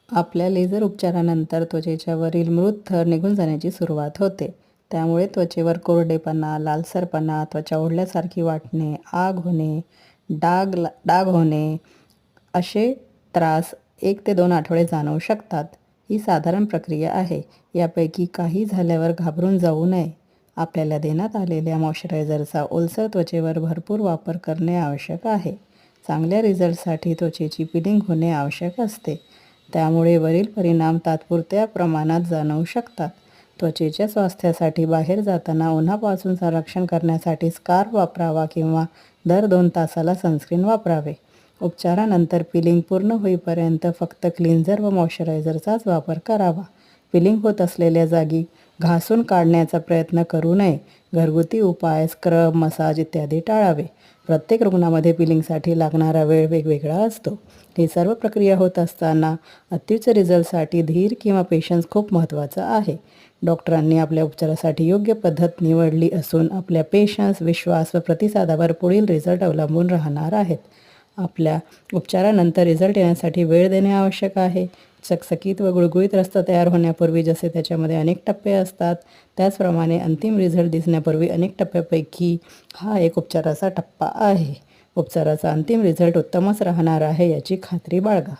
आपल्या लेझर उपचारानंतर त्वचेच्या वरील मृत थर निघून जाण्याची सुरुवात होते. त्यामुळे त्वचेवर कोरडेपणा, लालसरपणा, त्वचा ओढल्यासारखी वाटणे, आग होणे, डाग होणे असे त्रास 1 ते 2 आठवडे जाणवू शकतात. ही साधारण प्रक्रिया आहे. यापैकी काही झाल्यावर घाबरून जाऊ नये. आपल्याला देण्यात आलेल्या मॉइश्चरायझरचा ओलसर त्वचेवर भरपूर वापर करणे आवश्यक आहे. चांगल्या रिझल्टसाठी त्वचेची पिलिंग होणे आवश्यक असते. त्यामुळे वरील परिणाम तात्पुरत्या प्रमाणात जाणवू शकतात. त्वचेच्या स्वास्थ्यासाठी बाहेर जाताना उन्हापासून संरक्षण करण्यासाठी स्कार्फ वापरावा किंवा दर 2 तासाला सनस्क्रीन वापरावे. उपचारानंतर पिलिंग पूर्ण होईपर्यंत फक्त क्लिन्झर व मॉइश्चरायझरचाच वापर करावा. पिलिंग होत असलेल्या जागी घासून काढण्याचा प्रयत्न करू नये. घरगुती उपाय, स्क्रब, मसाज इत्यादी टाळावे. प्रत्येक रुग्णामध्ये पिलिंगसाठी लागणारा वेळ वेगवेगळा असतो. ही सर्व प्रक्रिया होत असताना अत्युच्च रिझल्टसाठी धीर किंवा पेशन्स खूप महत्त्वाचा आहे. डॉक्टरांनी आपल्या उपचारासाठी योग्य पद्धत निवडली असून आपल्या पेशन्स, विश्वास व प्रतिसादावर पुढील रिझल्ट अवलंबून राहणार आहेत. आपल्या उपचारानंतर रिझल्ट येण्यासाठी वेळ देणे आवश्यक आहे. चकचकीत व गुळगुळीत रक्त तयार होण्यापूर्वी जसे त्याच्यामध्ये अनेक टप्पे असतात, त्याचप्रमाणे अंतिम रिझल्ट दिसण्यापूर्वी अनेक टप्प्यापैकी हा एक उपचाराचा टप्पा आहे. उपचाराचा अंतिम रिझल्ट उत्तमच राहणार आहे याची खात्री बाळगा.